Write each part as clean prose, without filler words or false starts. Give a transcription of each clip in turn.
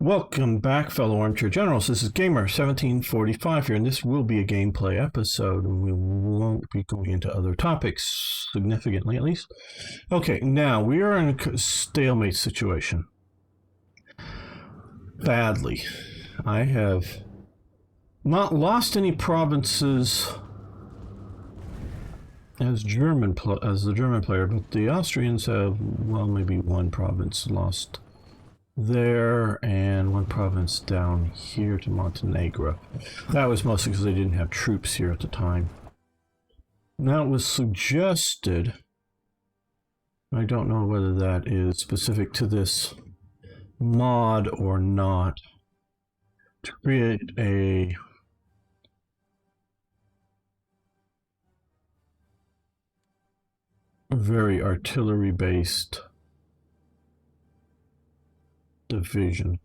Welcome back, fellow armchair generals. This is Gamer1745 here, and this will be a gameplay episode, and we won't be going into other topics, significantly at least. Okay, now we are in a stalemate situation. Badly. I have not lost any provinces as the German player, but the Austrians have, well, maybe one province lost there and one province down here to Montenegro. That was mostly because they didn't have troops here at the time. Now it was suggested, I don't know whether that is specific to this mod or not, to create a very artillery based division.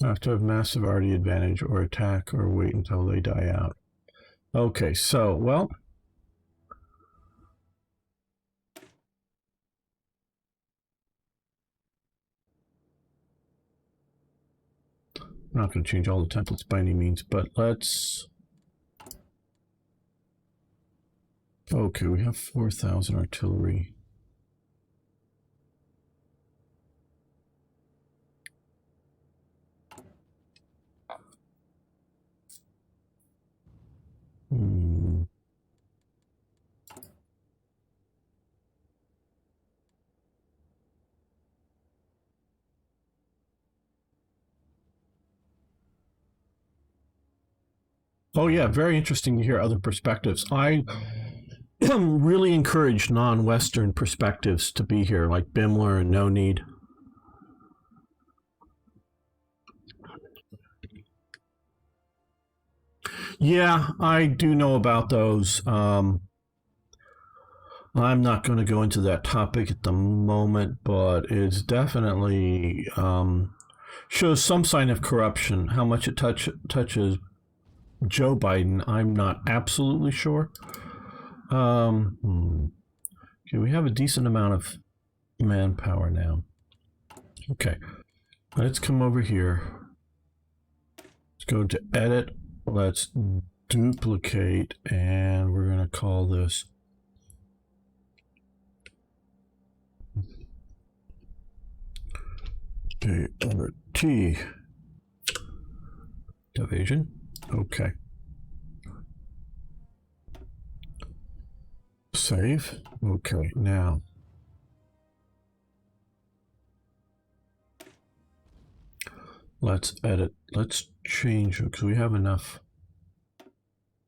Have to have massive arty advantage or attack or wait until they die out. Okay, so, well, I'm not going to change all the templates by any means, but let's... Okay, we have 4,000 artillery. Oh yeah, very interesting to hear other perspectives. I really encourage non-Western perspectives to be here, like Bimler and No Need. Yeah, I do know about those. I'm not going to go into that topic at the moment, but it's definitely shows some sign of corruption. How much it touches Joe Biden, I'm not absolutely sure. Okay, we have a decent amount of manpower now. Okay, let's come over here. Let's go to edit. Let's duplicate, and we're going to call this T division. Okay. Save. Okay, now let's edit. Let's change because we have enough.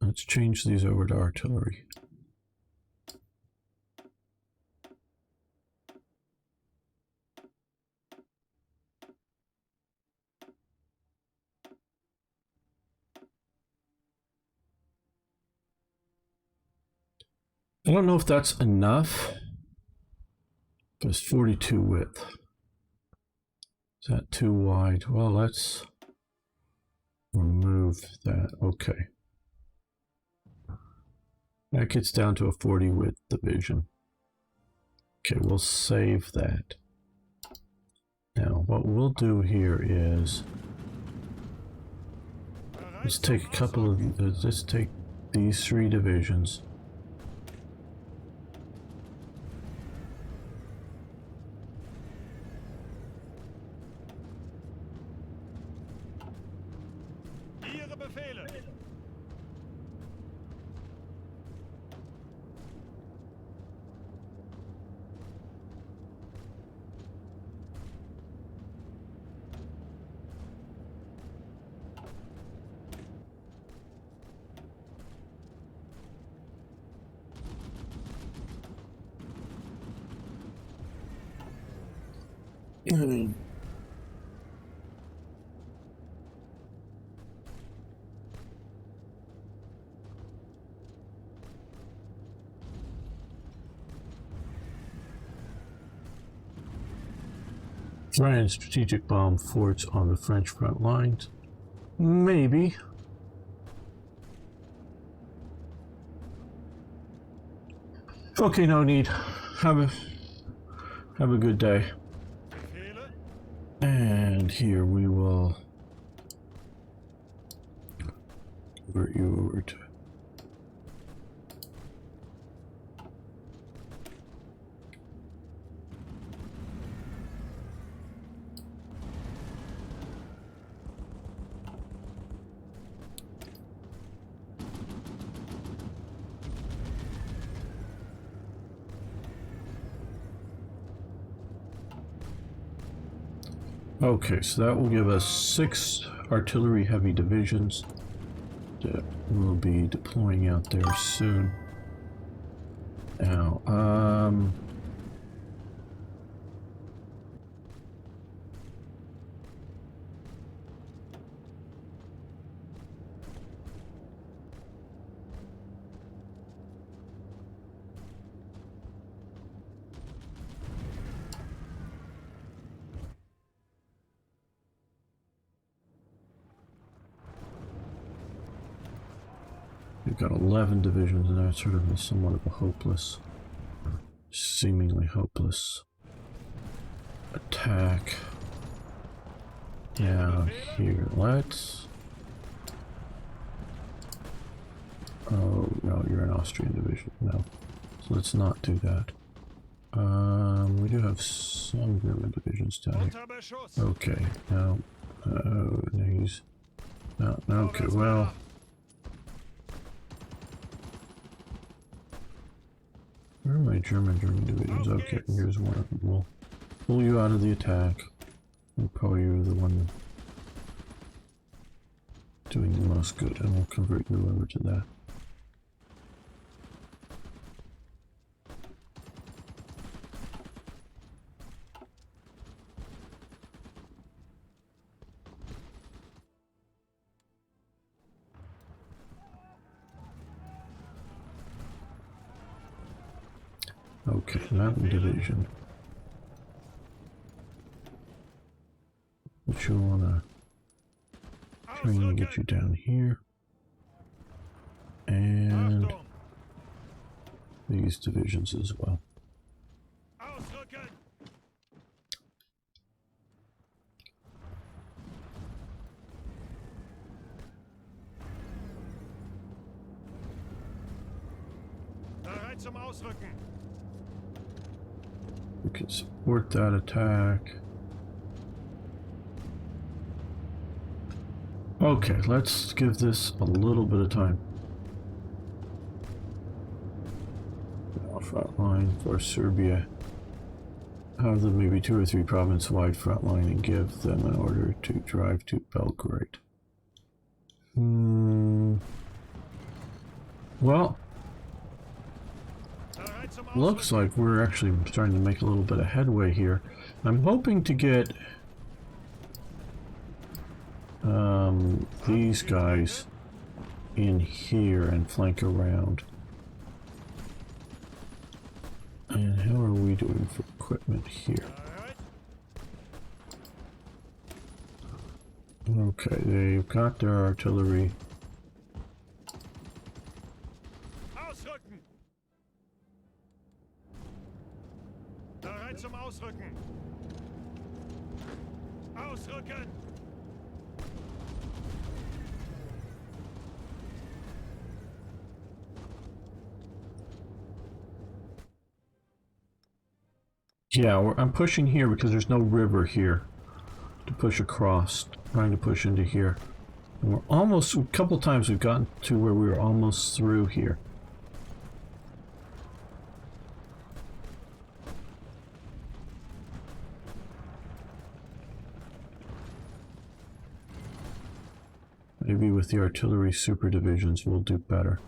Let's change these over to artillery. I don't know if that's enough. It's 42 width. Is that too wide? Well, let's remove that. Okay. That gets down to a 40 width division. Okay, we'll save that. Now, what we'll do here is let's take a couple of, let's take these 3 divisions. Try and strategic bomb forts on the French front lines. Maybe. Okay, no need. Have a good day. And here we will convert you over to. Okay, so that will give us 6 artillery heavy divisions that we'll be deploying out there soon. Now, we've got 11 divisions, and that's sort of somewhat of a hopeless, seemingly hopeless attack. Now here, let's. Oh no, you're an Austrian division. No, so let's not do that. We do have some German divisions down here. Okay, now, these. No, okay, well. Where are my German divisions? Okay, here's one of them. We'll pull you out of the attack. And probably you're the one doing the most good, and we'll convert you over to that. Okay, Mountain Division. But you'll wanna try and get you down here. And these divisions as well. We can support that attack. Okay, let's give this a little bit of time. Front line for Serbia. Have them maybe 2 or 3 province-wide front line and give them an order to drive to Belgrade. Well, looks like we're actually starting to make a little bit of headway here. I'm hoping to get these guys in here and flank around. And how are we doing for equipment here? Okay, they've got their artillery. Zum Ausrücken. Ausrücken. Yeah, I'm pushing here because there's no river here to push across. Trying to push into here. And we're almost, a couple times we've gotten to where we were almost through here. Maybe with the artillery super divisions we'll do better.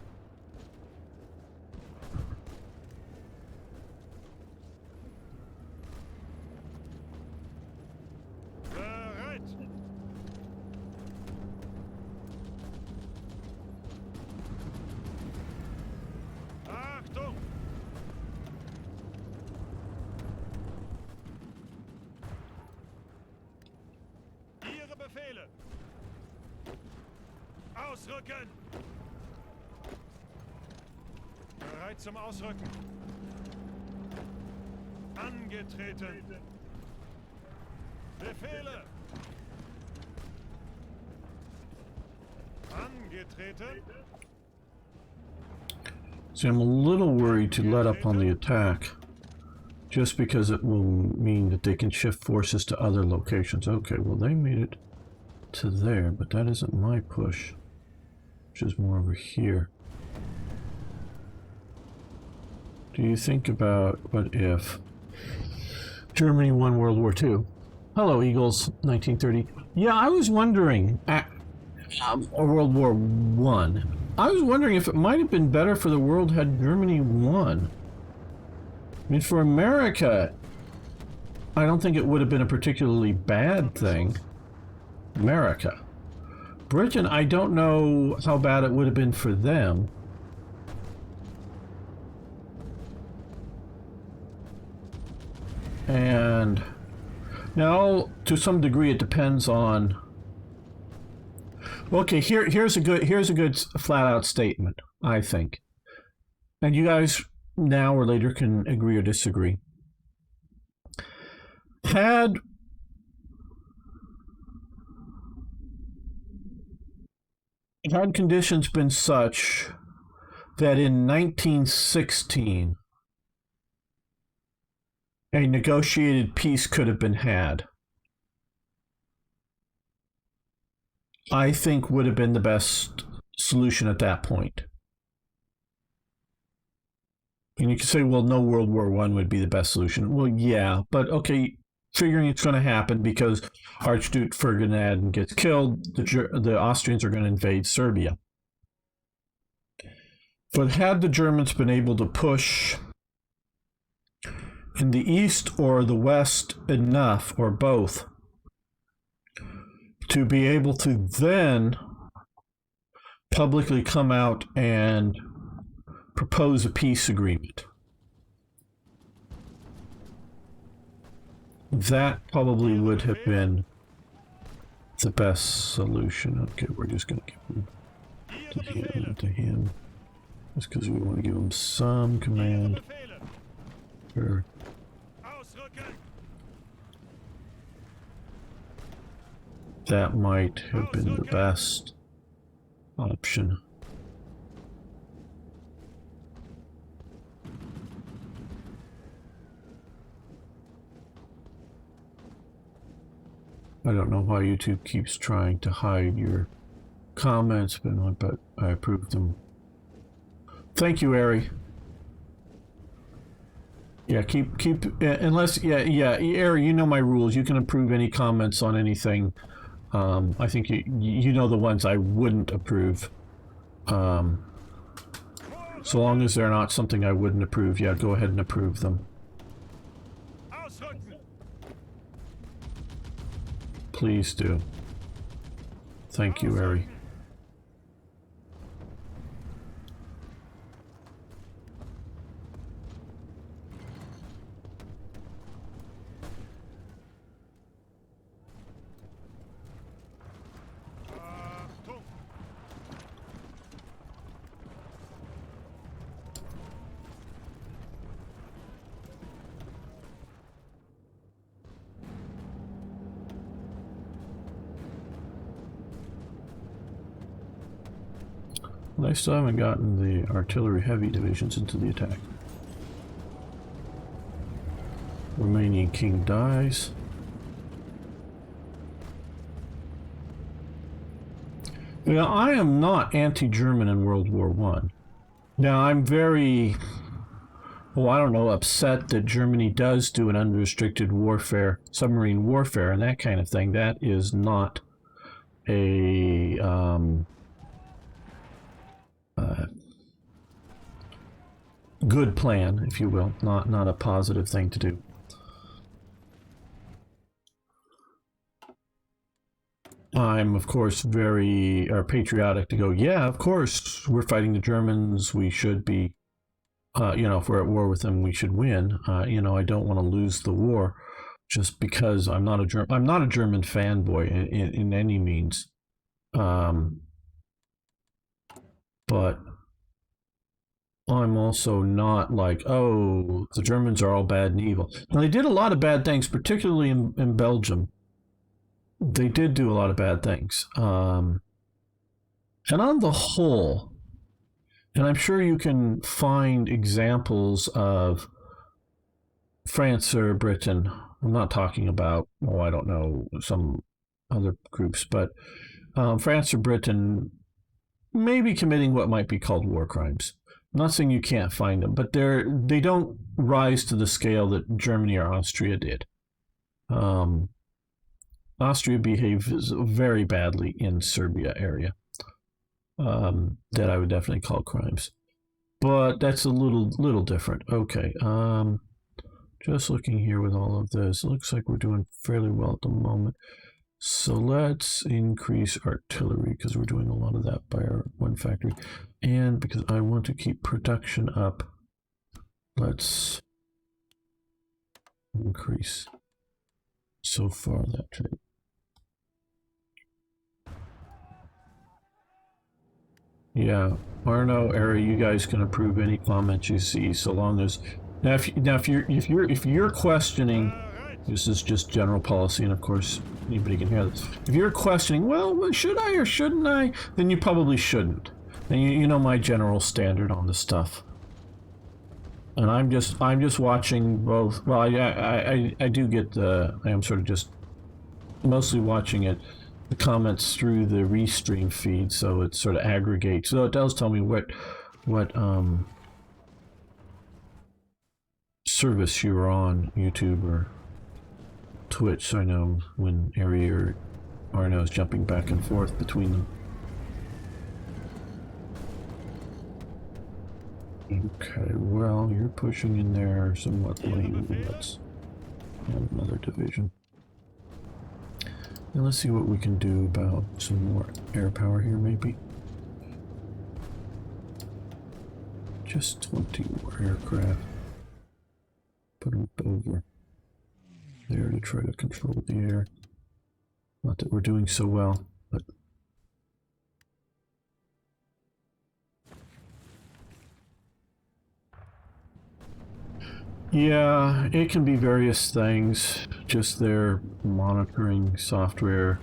Ausrücken! Bereit zum Ausrücken! Angetreten. Befehle. Angetreten. See, I'm a little worried to let up on the attack, just because it will mean that they can shift forces to other locations. Okay, well, they made it to there, but that isn't my push, which is more over here. Do you think about what if Germany won World War II? Hello, Eagles, 1930. Yeah, I was wondering, or World War One. I was wondering if it might have been better for the world had Germany won. I mean, for America, I don't think it would have been a particularly bad thing. America. Britain, I don't know how bad it would have been for them. And now, to some degree, it depends on. Okay, here's a good flat-out statement, I think, and you guys now or later can agree or disagree. Had conditions been such that in 1916 a negotiated peace could have been had, I think would have been the best solution at that point. And you could say, well, no, World War I would be the best solution. Well, yeah, but okay, figuring it's going to happen because Archduke Ferdinand gets killed, the Austrians are going to invade Serbia. But had the Germans been able to push in the east or the west enough, or both, to be able to then publicly come out and propose a peace agreement, that probably would have been the best solution. Okay, we're just going to give him to him, just because we want to give him some command. Sure. That might have been the best option. I don't know why YouTube keeps trying to hide your comments, but I approve them. Thank you, Ari. Yeah, keep unless Ari, you know my rules. You can approve any comments on anything. I think you know the ones I wouldn't approve. So long as they're not something I wouldn't approve, yeah, go ahead and approve them. Please do. Thank you, Ari. I still haven't gotten the artillery heavy divisions into the attack. Romanian king dies. Now, I am not anti-German in World War I. Now, I'm very, I don't know, upset that Germany does do an unrestricted warfare, submarine warfare, and that kind of thing. That is not a good plan, if you will, not a positive thing to do. I'm, of course, very patriotic to go, yeah, of course, we're fighting the Germans, we should be, if we're at war with them, we should win. I don't want to lose the war just because I'm not a German fanboy in any means. But now I'm also not like, oh, the Germans are all bad and evil. Now, they did a lot of bad things, particularly in Belgium. They did do a lot of bad things. And on the whole, and I'm sure you can find examples of France or Britain. I'm not talking about, oh, I don't know, some other groups, but France or Britain may be committing what might be called war crimes. I'm not saying you can't find them, but they don't rise to the scale that Germany or Austria did. Austria behaves very badly in Serbia area. That I would definitely call crimes, but that's a little different. Okay, just looking here with all of this, it looks like we're doing fairly well at the moment. So let's increase artillery because we're doing a lot of that by our one factory, and because I want to keep production up, let's increase so far that trade. Yeah, Arno area, you guys can approve any comments you see, so long as if you're questioning, this is just general policy, and of course anybody can hear this. If you're questioning, well, should I or shouldn't I? Then you probably shouldn't. And you know my general standard on this stuff. And I'm just watching both. Well, I do get the. I am sort of just mostly watching it. The comments through the restream feed, so it sort of aggregates. So it does tell me what service you're on, YouTube or Twitch, so I know when Ari or Arno is jumping back and forth between them. Okay, well, you're pushing in there somewhat late. Let's have another division. Now let's see what we can do about some more air power here, maybe. Just 20 more aircraft. Put them over there to try to control the air. Not that we're doing so well, but... Yeah, it can be various things, just their monitoring software.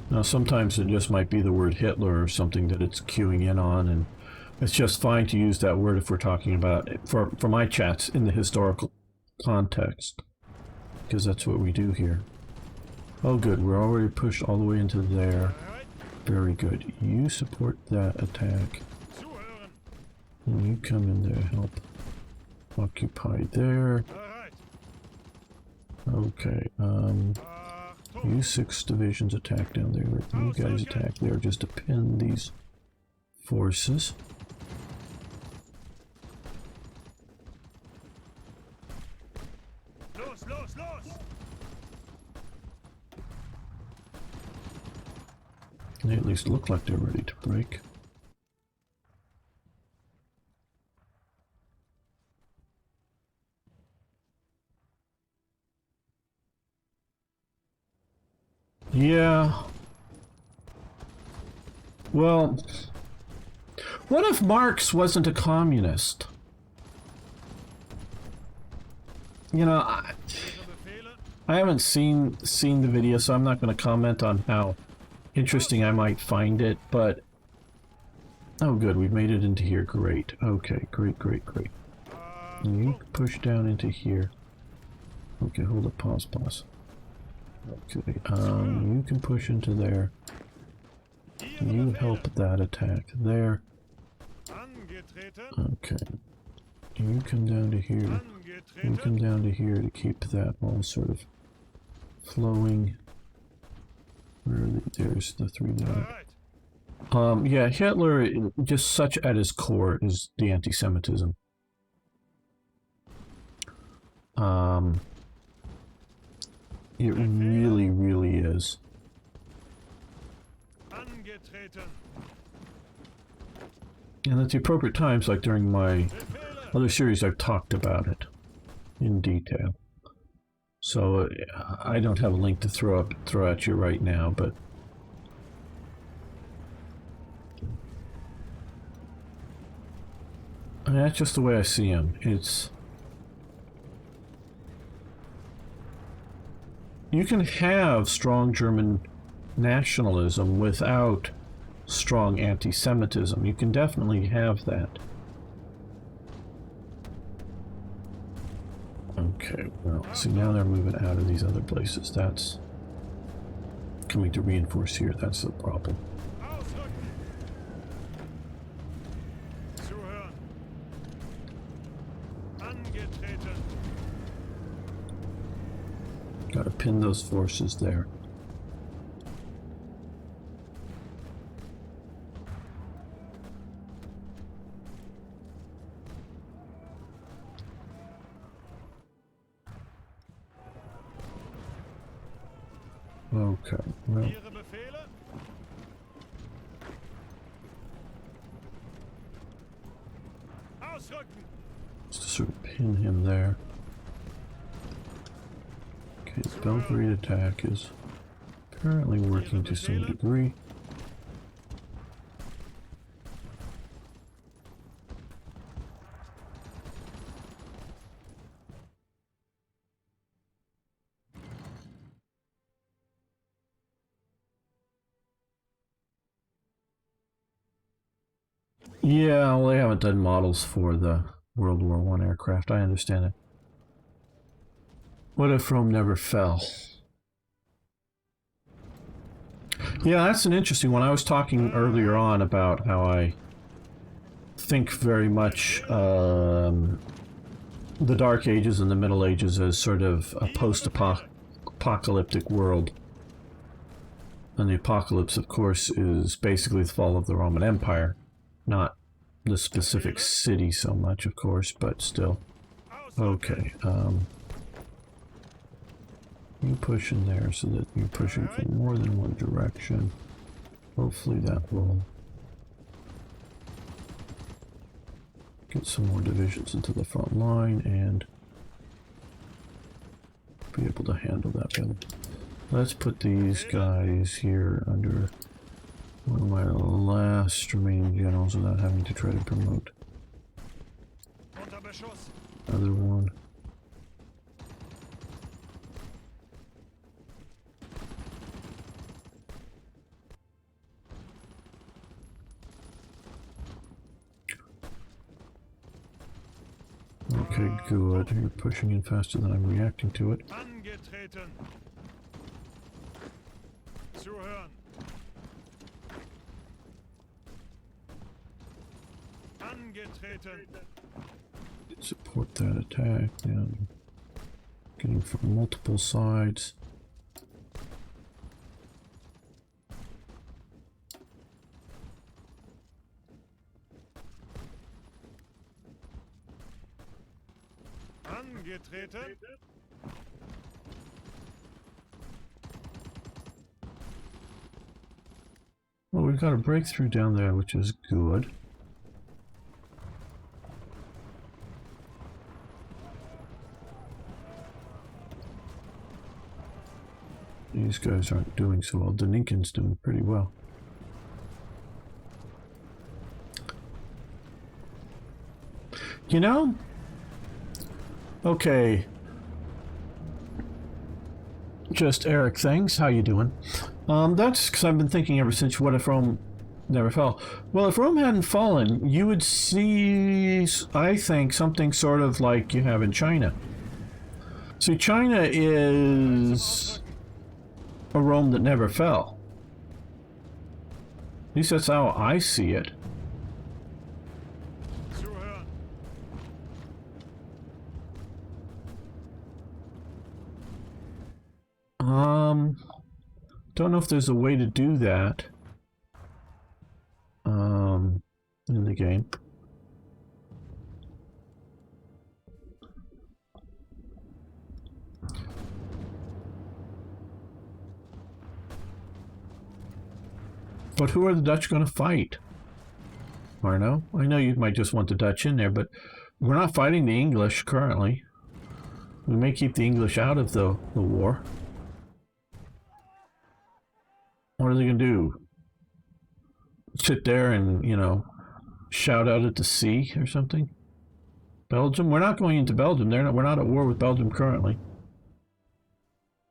Now sometimes it just might be the word Hitler or something that it's queuing in on, and it's just fine to use that word if we're talking about it, for my chats in the historical context, because that's what we do here. Oh good, we're already pushed all the way into there. Very good. You support that attack. And you come in there to help occupy there. Okay, you 6 divisions attack down there. You guys attack there just to pin these forces. They at least look like they're ready to break. Yeah. Well, what if Marx wasn't a communist? You know, I haven't seen the video, so I'm not going to comment on how interesting I might find it, but oh good, we've made it into here. Great. Okay, great. And you push down into here. Okay, hold up, pause. Okay, you can push into there. You help that attack there. Okay. You come down to here. You come down to here to keep that all sort of flowing. There's the 3 there. Yeah, Hitler, just such at his core, is the anti-Semitism. It really is. And at the appropriate times, like during my other series, I've talked about it in detail. So I don't have a link to throw at you right now, but I mean, that's just the way I see him. It's... You can have strong German nationalism without strong anti-Semitism. You can definitely have that. Okay, well, see, now they're moving out of these other places. That's coming to reinforce here. That's the problem. Ausrücken! Zuhören! Angetreten! Gotta pin those forces there. Okay, well, Ihre Befehle? Ausrücken! just to sort of pin him there. Okay, the Belgrade attack is apparently working to some degree. Yeah, well, they haven't done models for the World War I aircraft. I understand it. What if Rome never fell? Yeah, that's an interesting one. I was talking earlier on about how I think very much the Dark Ages and the Middle Ages as sort of a post-apocalyptic world. And the apocalypse, of course, is basically the fall of the Roman Empire. Not the specific city so much, of course, but still. Okay, you push in there so that you're pushing from more than one direction. Hopefully that will get some more divisions into the front line and be able to handle that better. Let's put these guys here under one of my last remaining generals without having to try to promote Unter Beschuss! another one. Okay, good. You're pushing in faster than I'm reacting to it. Angetreten! Zuhören! Angetreten! Support that attack. Yeah. Getting from multiple sides. Angetreten! Well, we've got a breakthrough down there, which is good. These guys aren't doing so well. Deninken's doing pretty well. You know? Okay. Just Eric, thanks. How you doing? That's because I've been thinking ever since, what if Rome never fell? Well, if Rome hadn't fallen, you would see, I think, something sort of like you have in China. See, China is a Rome that never fell. At least that's how I see it. Zuhören! Don't know if there's a way to do that in the game. But who are the Dutch going to fight? Arno? I know you might just want the Dutch in there, but we're not fighting the English currently. We may keep the English out of the war. What are they going to do? Sit there and, you know, shout out at the sea or something? Belgium? We're not going into Belgium. We're not at war with Belgium currently.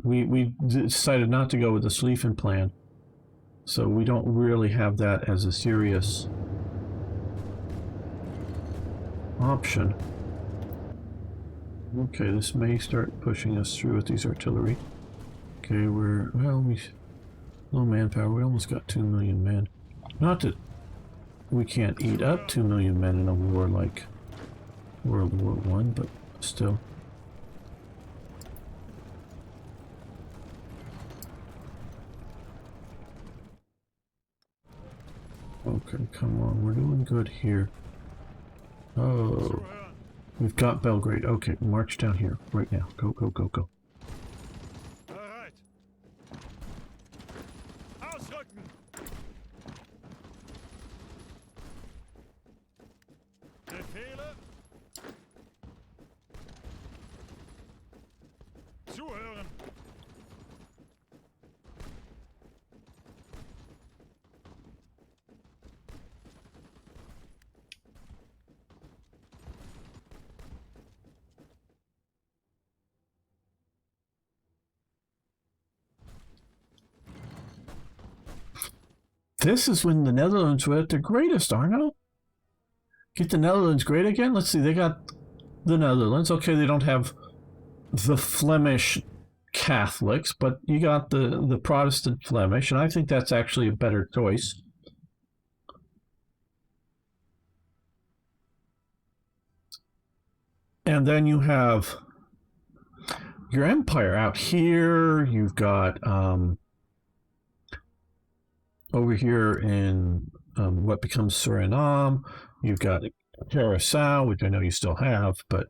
We decided not to go with the Schlieffen plan. So we don't really have that as a serious option. Okay, this may start pushing us through with these artillery. Okay, low manpower. We almost got 2 million men. Not that we can't eat up 2 million men in a war like World War One, but still. Okay, come on, we're doing good here. Oh, we've got Belgrade. Okay, march down here right now. Go, go, go, go. Bereit. Ausrücken. Befehle. Zuhören. This is when the Netherlands were at their greatest, Arno. Get the Netherlands great again? Let's see, they got the Netherlands. Okay, they don't have the Flemish Catholics, but you got the Protestant Flemish, and I think that's actually a better choice. And then you have your empire out here. You've got over here in what becomes Suriname, you've got Curacao, which I know you still have, but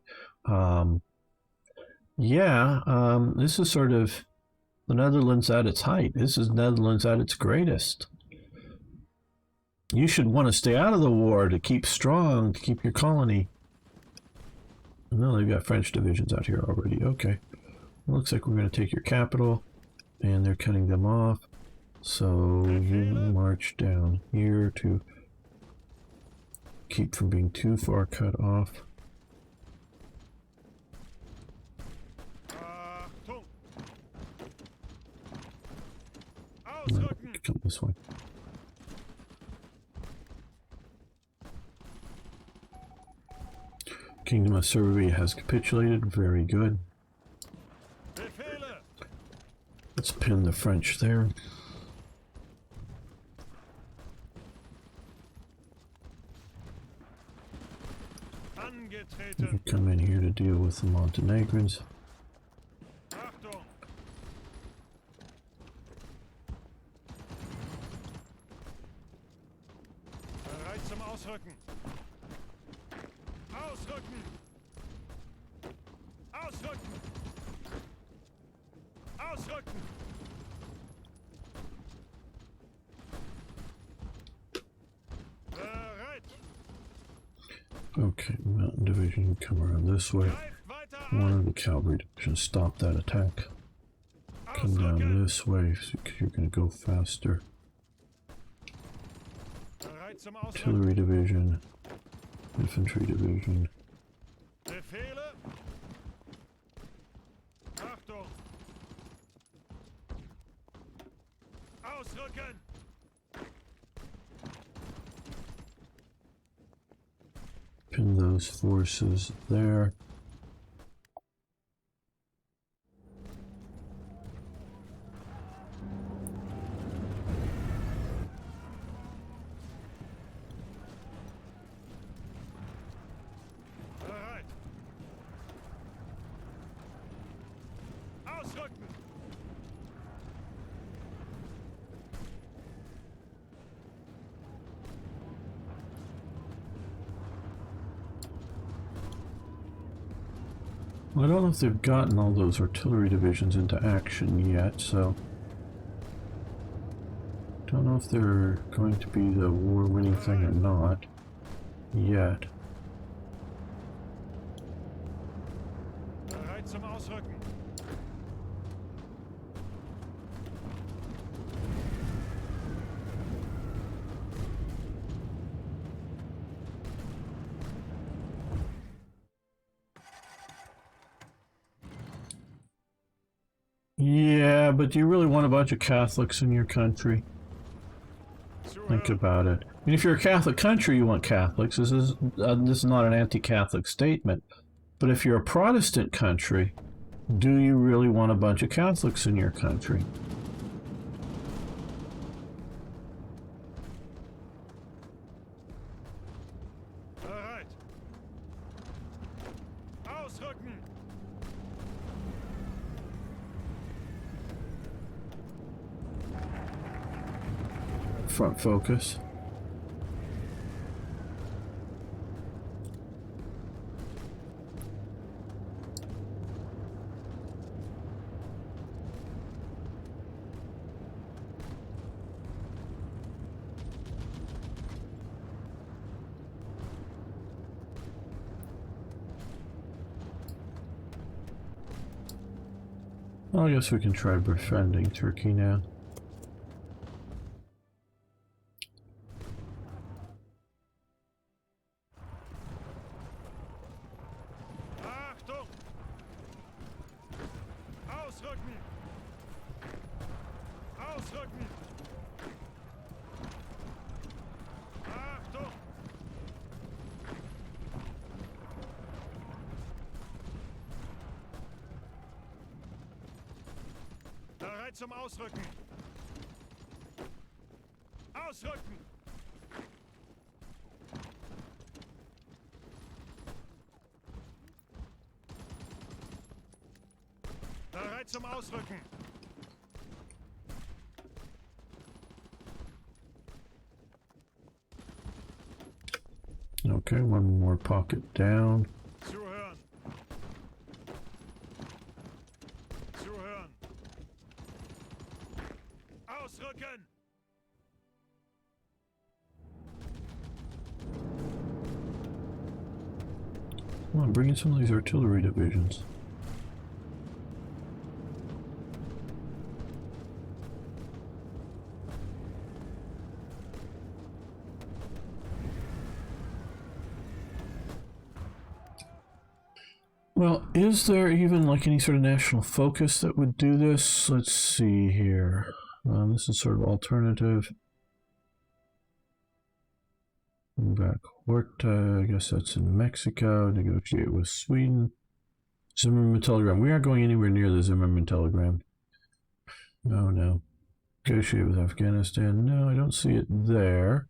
this is sort of the Netherlands at its height. This is Netherlands at its greatest. You should want to stay out of the war to keep strong, to keep your colony. No, they've got French divisions out here already. Okay. Looks like we're going to take your capital, and they're cutting them off. So you march down here to keep from being too far cut off. No, come this way. Kingdom of Serbia has capitulated. Very good. Let's pin the French there. You come in here to deal with the Montenegrins. Bereit zum Ausrücken. Ausrücken. Ausrücken. Ausrücken. Bereit. Okay, Mountain Division, come around this way. One of the cavalry divisions stop that attack. Come down this way because you're going to go faster. Artillery division, infantry division. Befehle. Achtung. Ausrücken. Pin those forces there. Bereit. Ausrücken. Well, I don't know if they've gotten all those artillery divisions into action yet, so don't know if they're going to be the war-winning thing or not yet. Bereit zum Ausrücken. Yeah, but do you really want a bunch of Catholics in your country? Think Zuhören. about it. I mean, if you're a Catholic country, you want Catholics. This is not an anti-Catholic statement. But if you're a Protestant country, do you really want a bunch of Catholics in your country? Bereit. Ausrücken. Front focus. Well, I guess we can try befriending Turkey now. Achtung. Ausrücken. Ausrücken. Achtung. Bereit zum Ausrücken. Ausrücken. Bereit zum Ausrücken. Okay, one more pocket down. Zuhören. Zuhören. Ausrücken. Come on, bring in some of these artillery divisions. Well, is there even like any sort of national focus that would do this? Let's see here. This is sort of alternative. Back Horta, I guess that's in Mexico. Negotiate with Sweden. Zimmerman telegram. We aren't going anywhere near the Zimmerman telegram. No, no. Negotiate with Afghanistan. No, I don't see it there.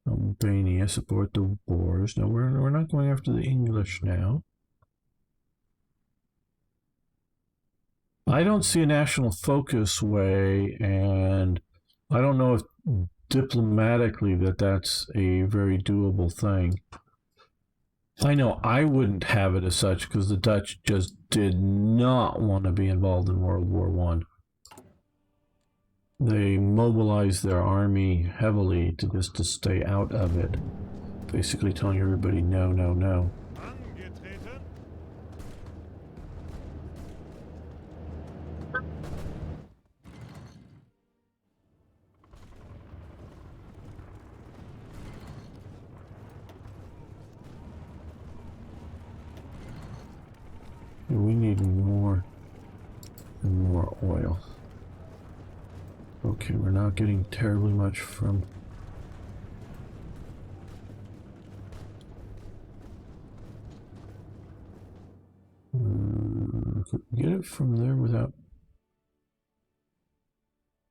Albania, support the Boers. No, we're not going after the English now. I don't see a national focus way, and I don't know if diplomatically that's a very doable thing. I know I wouldn't have it as such because the Dutch just did not want to be involved in World War One. They mobilized their army heavily to stay out of it, basically telling everybody no, no, no. Angetreten. We need more and more oil. Okay, we're not getting terribly much from... Could we get it from there without...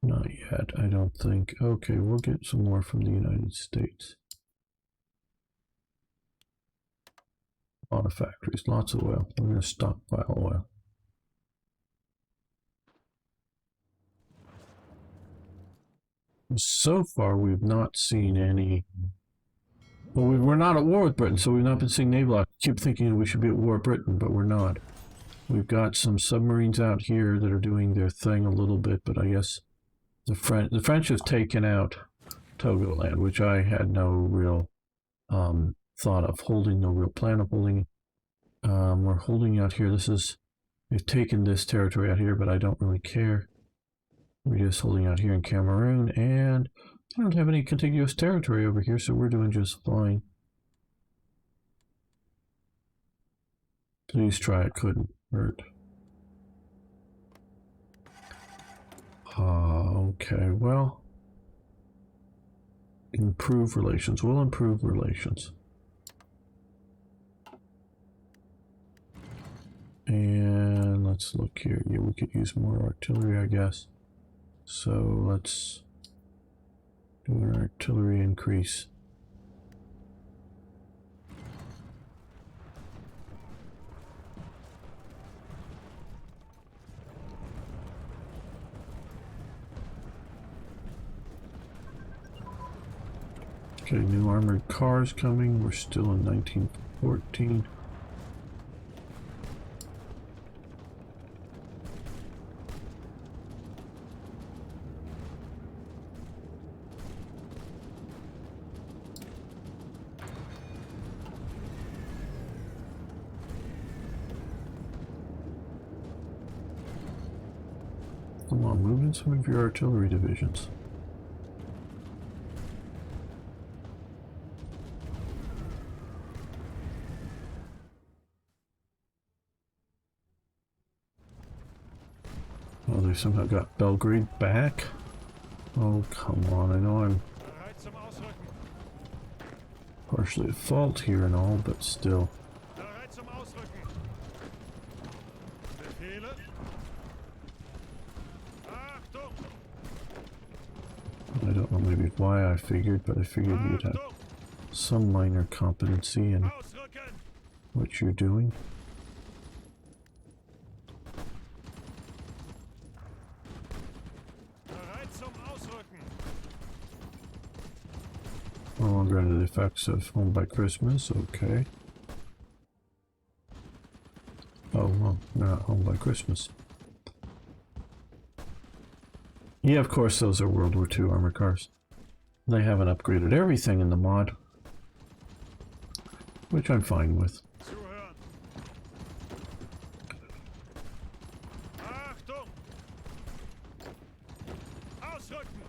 Not yet, I don't think. Okay, we'll get some more from the United States. A lot of factories, lots of oil. We're going to stockpile oil. So far, we've not seen any... Well, we're not at war with Britain, so we've not been seeing naval action. I keep thinking we should be at war with Britain, but we're not. We've got some submarines out here that are doing their thing a little bit, but I guess the French have taken out Togoland, which I had no real thought of holding, no real plan of holding. We're holding out here. We've taken this territory out here, but I don't really care. We're just holding out here in Cameroon, and I don't have any contiguous territory over here, so we're doing just fine. Please try, it couldn't hurt. Okay, well, improve relations. We'll improve relations. And let's look here. Yeah, we could use more artillery, I guess. So let's do an artillery increase. Okay, new armored cars coming. We're still in 1914. Come on, move in some of your artillery divisions. Oh, they somehow got Belgrade back? Oh, come on, I know I'm Bereit zum Ausrücken. partially at fault here and all, but still. Bereit zum Ausrücken. Befehle. Achtung! I don't know maybe why I figured, but I figured you'd have Achtung! some minor competency in Ausrücken! what you're doing. Bereit zum Ausrücken. No longer under the effects of Home by Christmas, okay. Oh, well, they're not Home by Christmas. Yeah, of course, those are World War II armored cars. They haven't upgraded everything in the mod, which I'm fine with. Zuhören. Achtung! Ausrücken!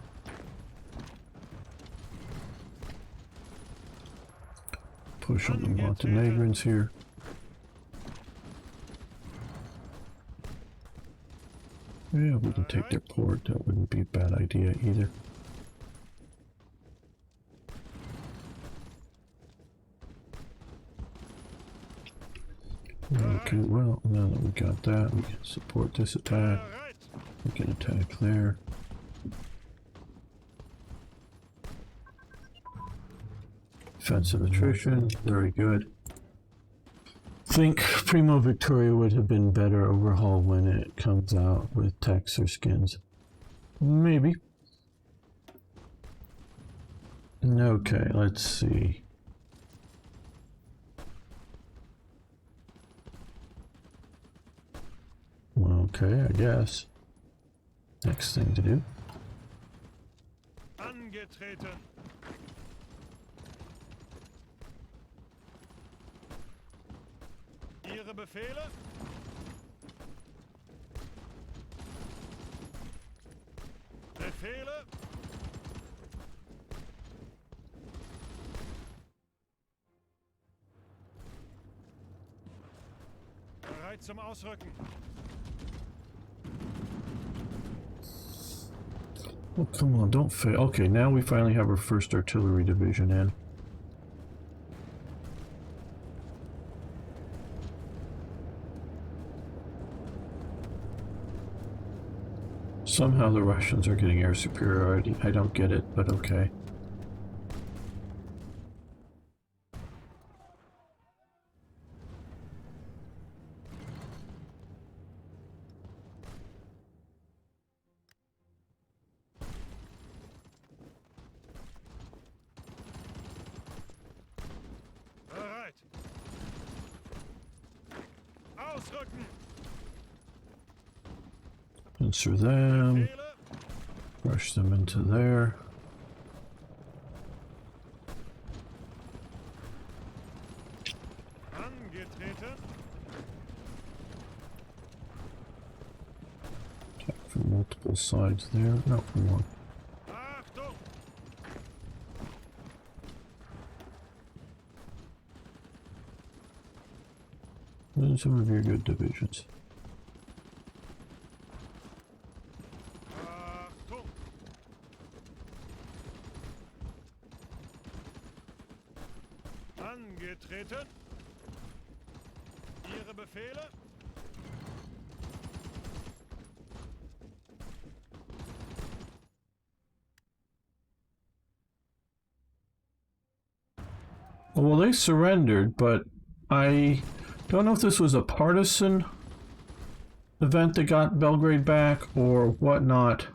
Push on the Montenegrins here. Yeah, we can take their port. That wouldn't be a bad idea either. Okay, well, now that we got that, we can support this attack. Bereit! We can attack there. Defensive attrition, very good. Think Primo Victoria would have been better overhaul when it comes out with techs or skins. Maybe. Okay, let's see. Okay, I guess. Next thing to do. Angetreten! Ihre Befehle? Befehle? Bereit zum Ausrücken. Oh, come on, don't fail. Okay, now we finally have our first artillery division in. Somehow the Russians are getting air superiority. I don't get it, but okay. Bereit! Ausrücken! Answer them. Befehle? Rush them into there. Angetreten! Attack from multiple sides there. No, from one. Achtung! And some of your good divisions. Achtung! Angetreten. Ihre Befehle? Well, they surrendered, but I don't know if this was a partisan event that got Belgrade back or whatnot.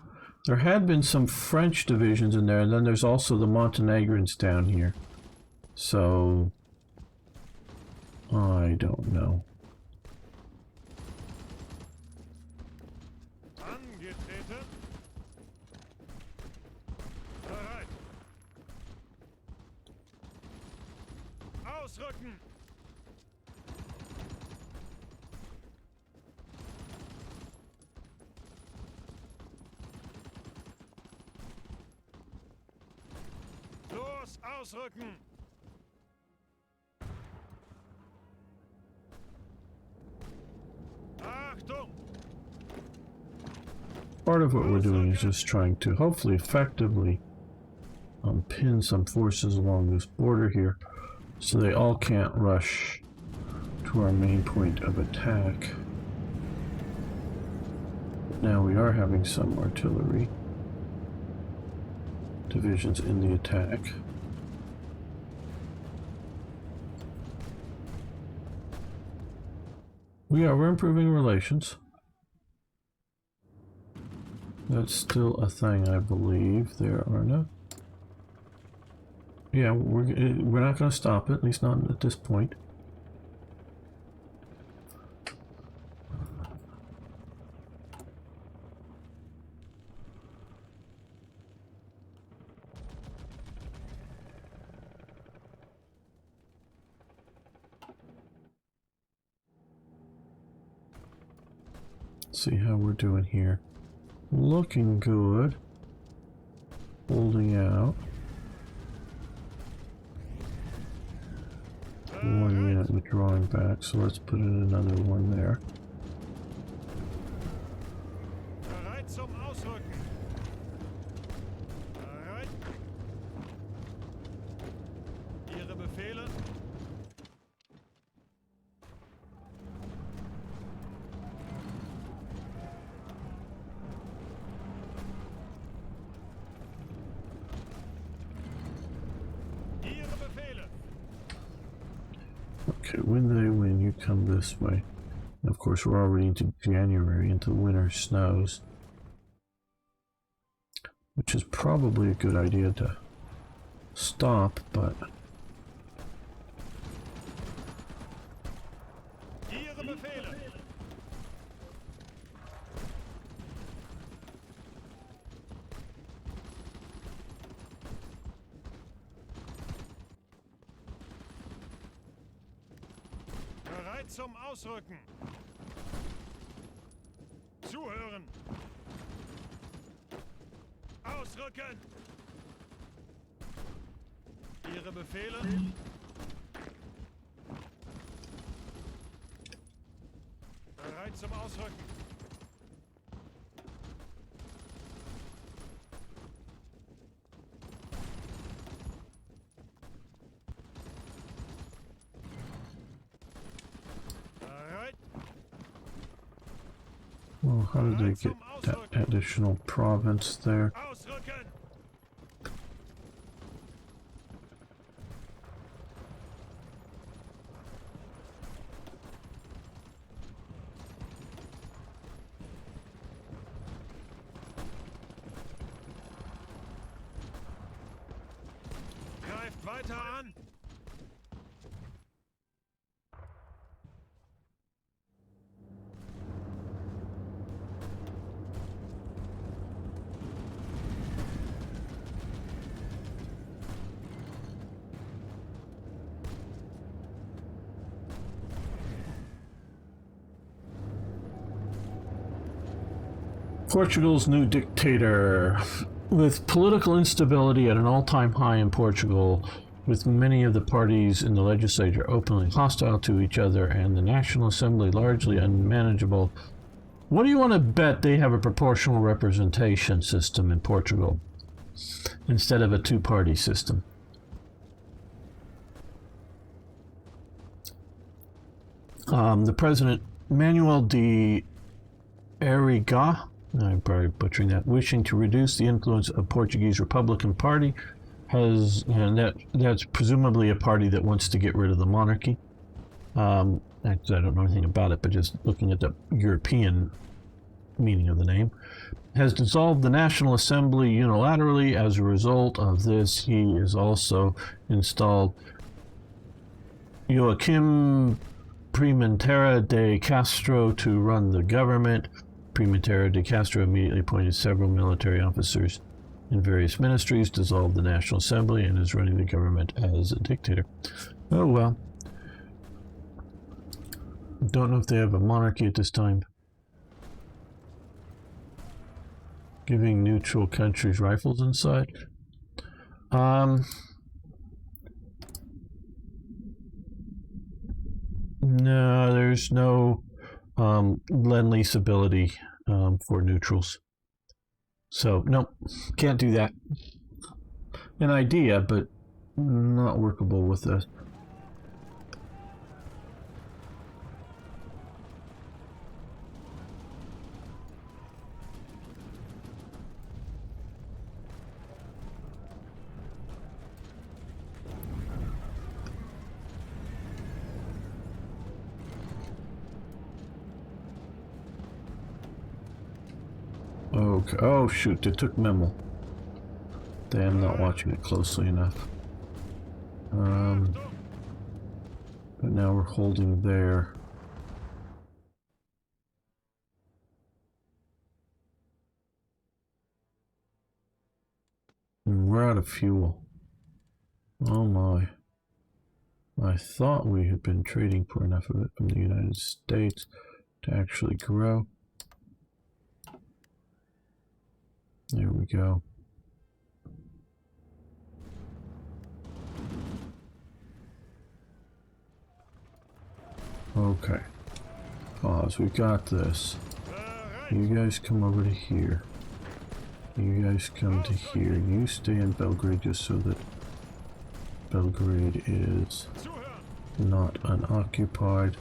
There had been some French divisions in there, and then there's also the Montenegrins down here. So, I don't know. Angetreten. Bereit. Ausrücken. Los, ausrücken. Achtung. Part of what we're doing is just trying to hopefully effectively pin some forces along this border here so they all can't rush to our main point of attack. Now we are having some artillery divisions in the attack. We're improving relations. That's still a thing, I believe. There are no. Yeah, we're not going to stop it, at least not at this point. See how we're doing here. Looking good. Holding out. One unit withdrawing back, so let's put in another one there. Bereit zum Ausrücken. Bereit. Ihre Befehle? Ihre Befehle. Okay, when they win, you come this way. And of course, we're already into January, into winter snows. Which is probably a good idea to stop, but... Ihre Befehle. Bereit zum Ausrücken. Zuhören. Ausrücken. Ihre Befehle? Bereit zum Ausrücken. Bereit. Well, how did they get that additional province there? Ausrücken. Greift weiter an. Portugal's new dictator. With political instability at an all-time high in Portugal, with many of the parties in the legislature openly hostile to each other and the National Assembly largely unmanageable, what do you want to bet they have a proportional representation system in Portugal instead of a two-party system? The president, Manuel de Arriga, I'm probably butchering that, wishing to reduce the influence of Portuguese Republican Party, has, and that's presumably a party that wants to get rid of the monarchy. Actually, I don't know anything about it, but just looking at the European meaning of the name, has dissolved the National Assembly unilaterally. As a result of this, he is also installed Joaquim Pimentel de Castro to run the government. Pimentel de Castro immediately appointed several military officers in various ministries, dissolved the National Assembly, and is running the government as a dictator. Oh well. Don't know if they have a monarchy at this time. Giving neutral countries rifles inside. No, there's no lend-lease ability for neutrals. So, nope, can't do that. An idea, but not workable with this. Okay. Oh shoot, they took Memo. Damn, not watching it closely enough. But now we're holding there. And we're out of fuel. Oh my. I thought we had been trading for enough of it from the United States to actually grow. There we go. Okay. Pause. We got this. You guys come over to here. You guys come to here. You stay in Belgrade just so that Belgrade is not unoccupied.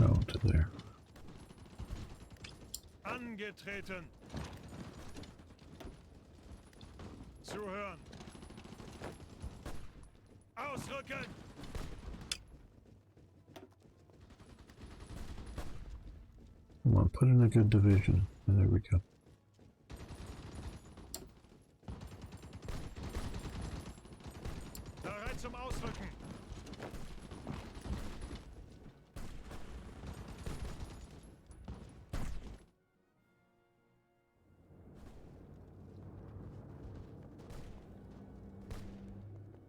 Oh, to there. Angetreten. Zuhören. Ausrücken. Come on, put in a good division. And there we go. Bereit zum Ausrücken.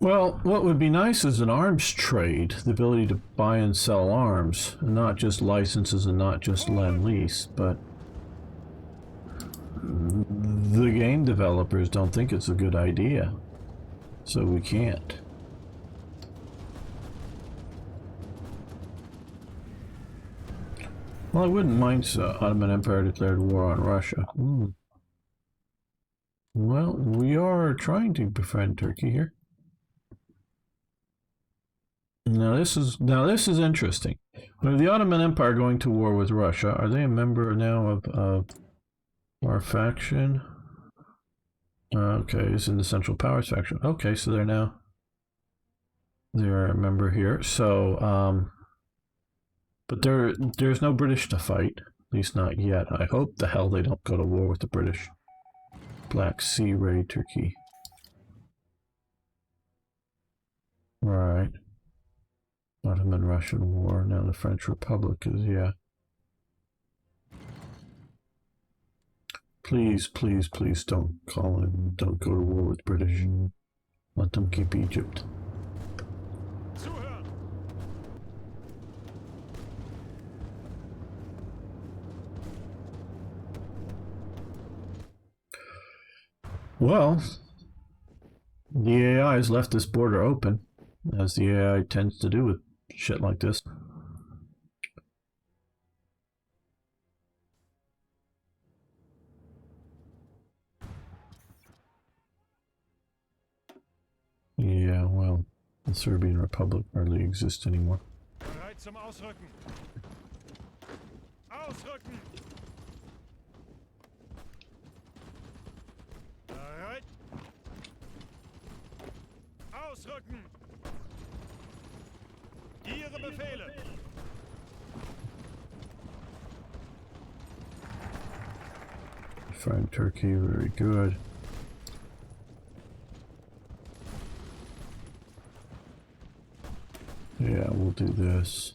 Well, what would be nice is an arms trade, the ability to buy and sell arms, and not just licenses and not just lend-lease, but the game developers don't think it's a good idea, so we can't. Well, I wouldn't mind Ottoman Empire declared war on Russia. Well, we are trying to befriend Turkey here. Now this is interesting. With the Ottoman Empire going to war with Russia, are they a member now of our faction? Okay, it's in the Central Powers faction. Okay, so they're a member here. So, but there's no British to fight, at least not yet. I hope the hell they don't go to war with the British. Black Sea raid Turkey. Right. Ottoman-Russian War. Now the French Republic is, yeah. Please, please, please don't call in. Don't go to war with British. Let them keep Egypt. Well, the AI has left this border open, as the AI tends to do with shit like this. the Serbian Republic hardly exists anymore. Bereit zum Ausrücken. Ausrücken. Bereit. Ausrücken. Ihre Befehle. Find Turkey, very good. Yeah, we'll do this.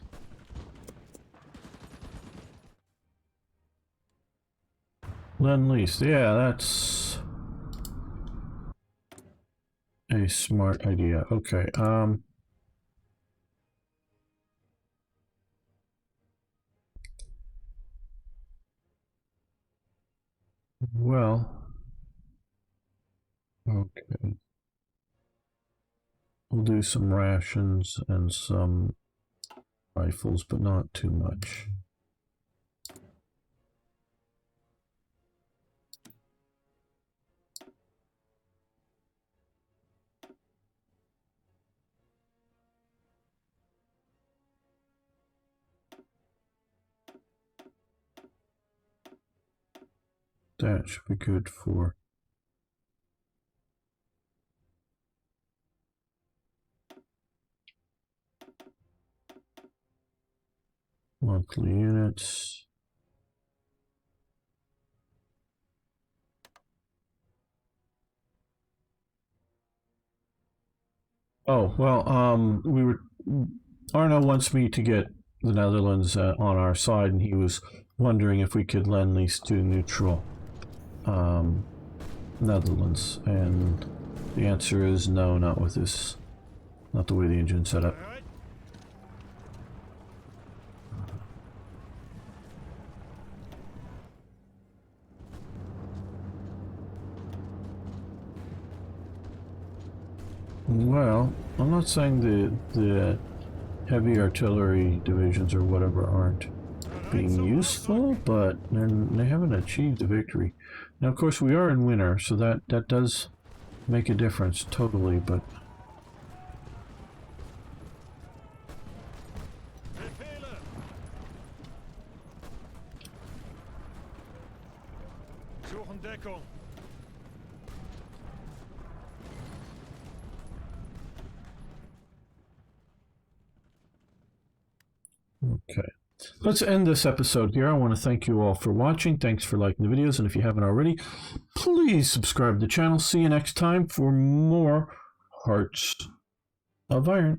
Lend-Lease, yeah, that's a smart idea. Okay, well, okay. We'll do some rations and some rifles, but not too much. That should be good for monthly units. Oh, well, Arno wants me to get the Netherlands on our side, and he was wondering if we could lend lease to neutral Netherlands, and the answer is no, not with this, not the way the engine's set up. Well, I'm not saying the heavy artillery divisions or whatever aren't being useful, but they haven't achieved a victory. Now, of course, we are in winter, so that does make a difference totally, but Suchen Deckung. okay. Let's end this episode here. I want to thank you all for watching. Thanks for liking the videos, and if you haven't already, please subscribe to the channel. See you next time for more Hearts of Iron.